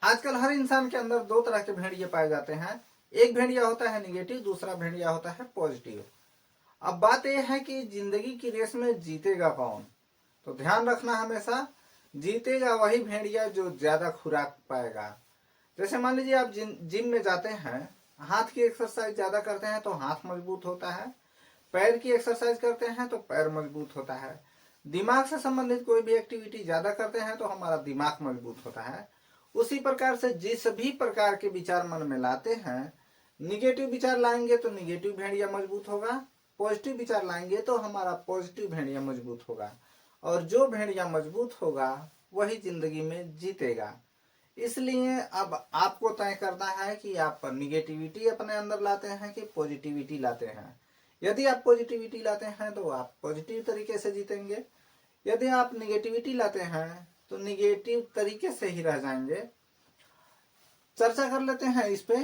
आजकल हर इंसान के अंदर दो तरह के भेड़िए पाए जाते हैं। एक भेड़िया होता है निगेटिव, दूसरा भेड़िया होता है पॉजिटिव। अब बात यह है कि जिंदगी की रेस में जीतेगा कौन। तो ध्यान रखना हमेशा, जीतेगा वही भेड़िया जो ज्यादा खुराक पाएगा। जैसे मान लीजिए आप जिम में जाते हैं, हाथ की एक्सरसाइज ज्यादा करते हैं तो हाथ मजबूत होता है, पैर की एक्सरसाइज करते हैं तो पैर मजबूत होता है, दिमाग से संबंधित कोई भी एक्टिविटी ज्यादा करते हैं तो हमारा दिमाग मजबूत होता है। उसी प्रकार से जिस भी प्रकार के विचार मन में लाते हैं, निगेटिव विचार लाएंगे तो निगेटिव भेड़िया मजबूत होगा, पॉजिटिव विचार लाएंगे तो हमारा पॉजिटिव भेड़िया मजबूत होगा, और जो भेड़िया मजबूत होगा वही जिंदगी में जीतेगा। इसलिए अब आपको तय करना है कि आप निगेटिविटी अपने अंदर लाते हैं कि पॉजिटिविटी लाते हैं। यदि आप पॉजिटिविटी लाते हैं तो आप पॉजिटिव तरीके से जीतेंगे, यदि आप निगेटिविटी लाते हैं तो निगेटिव तरीके से ही रह जाएंगे। चर्चा कर लेते हैं इस पे।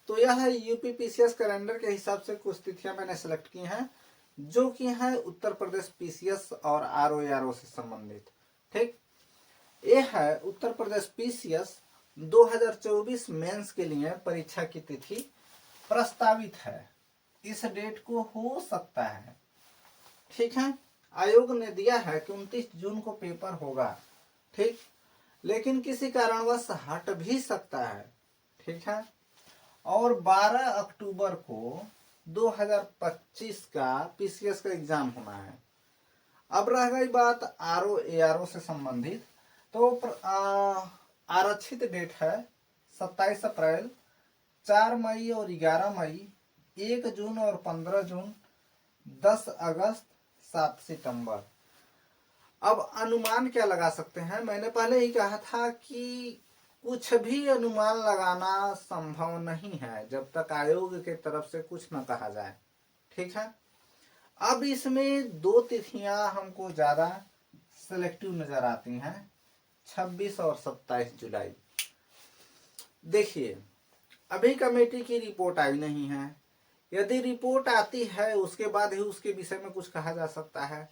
तो यह यूपीपीसीएस कैलेंडर के हिसाब से कुछ तिथियां मैंने सेलेक्ट की हैं, जो कि है उत्तर प्रदेश पीसीएस और आरओ से संबंधित। ठीक, ये है उत्तर प्रदेश पीसीएस 2024 मेंस के लिए परीक्षा की तिथि प्रस्तावित है। इस डेट को हो सकता है, ठीक है, आयोग ने दिया है कि 29 जून को पेपर होगा, ठीक, लेकिन किसी कारणवश हट भी सकता है, ठीक है। और 12 अक्टूबर को 2025 का पीसीएस का एग्जाम होना है। अब रह गई बात आरओ से संबंधित, तो आरक्षित डेट है 27 अप्रैल, 4 मई और 11 मई, 1 जून और 15 जून, 10 अगस्त, 7 सितंबर। अब अनुमान क्या लगा सकते हैं, मैंने पहले ही कहा था कि कुछ भी अनुमान लगाना संभव नहीं है जब तक आयोग के तरफ से कुछ न कहा जाए, ठीक है। अब इसमें दो तिथियां हमको ज्यादा सिलेक्टिव नजर आती हैं, 26 और 27 जुलाई। देखिए, अभी कमेटी की रिपोर्ट आई नहीं है, यदि रिपोर्ट आती है उसके बाद ही उसके विषय में कुछ कहा जा सकता है।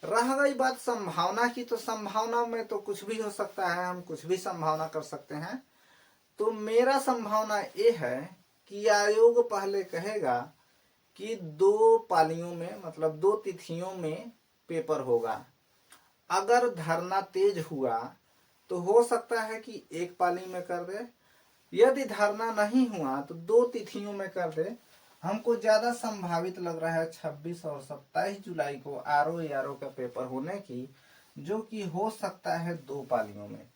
रह गई बात संभावना की, तो संभावना में तो कुछ भी हो सकता है, हम कुछ भी संभावना कर सकते हैं। तो मेरा संभावना ये है कि आयोग पहले कहेगा कि 2 पालियों में, मतलब 2 तिथियों में पेपर होगा। अगर धरना तेज हुआ तो हो सकता है कि 1 पाली में कर दे, यदि धरना नहीं हुआ तो 2 तिथियों में कर दे। हमको ज्यादा संभावित लग रहा है 26 और 27 जुलाई को आरओ का पेपर होने की, जो कि हो सकता है 2 पालियों में।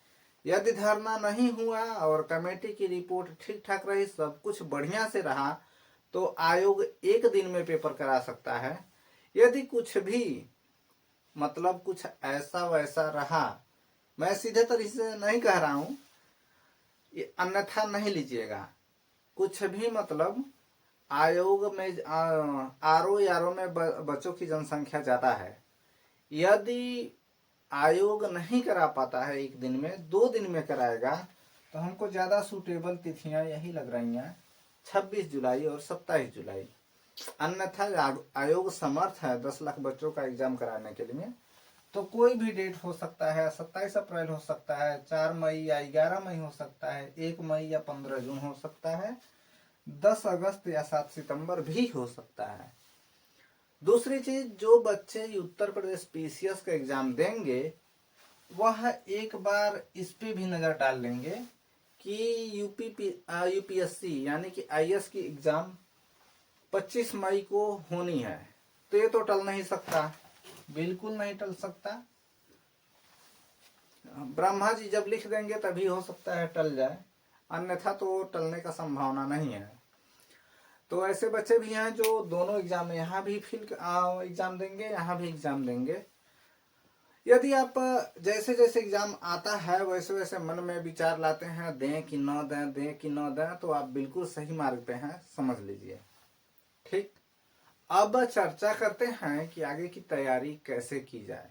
यदि धरना नहीं हुआ और कमेटी की रिपोर्ट ठीक ठाक रही, सब कुछ बढ़िया से रहा, तो आयोग 1 दिन में पेपर करा सकता है। यदि कुछ भी, मतलब कुछ ऐसा वैसा रहा, मैं सीधे तरीके से नहीं कह रहा हूं, अन्यथा नहीं लीजिएगा, कुछ भी मतलब आयोग में आरओ में बच्चों की जनसंख्या ज्यादा है, यदि आयोग नहीं करा पाता है 1 दिन में, 2 दिन में कराएगा, तो हमको ज्यादा सूटेबल तिथियां यही लग रही हैं, 26 जुलाई और 27 जुलाई। अन्यथा आयोग समर्थ है 10 लाख बच्चों का एग्जाम कराने के लिए, तो कोई भी डेट हो सकता है, 27 अप्रैल हो सकता है, 4 मई या 11 मई हो सकता है, 1 मई या 15 जून हो सकता है, 10 अगस्त या 7 सितंबर भी हो सकता है। दूसरी चीज, जो बच्चे उत्तर प्रदेश पीसीएस का एग्जाम देंगे वह एक बार इस पे भी नजर डाल लेंगे कि यूपीएससी यानी कि आईएएस की एग्जाम 25 मई को होनी है, तो ये तो टल नहीं सकता, बिल्कुल नहीं टल सकता। ब्रह्मा जी जब लिख देंगे तभी हो सकता है टल जाए, अन्यथा तो टलने का संभावना नहीं है। तो ऐसे बच्चे भी हैं जो दोनों एग्जाम में, यहाँ भी एग्जाम देंगे, यहाँ भी एग्जाम देंगे। यदि आप जैसे जैसे एग्जाम आता है वैसे वैसे मन में विचार लाते हैं, दें कि न दें, दें कि न दें, तो आप बिल्कुल सही मार्ग पे हैं, समझ लीजिए, ठीक। अब चर्चा करते हैं कि आगे की तैयारी कैसे की जाए।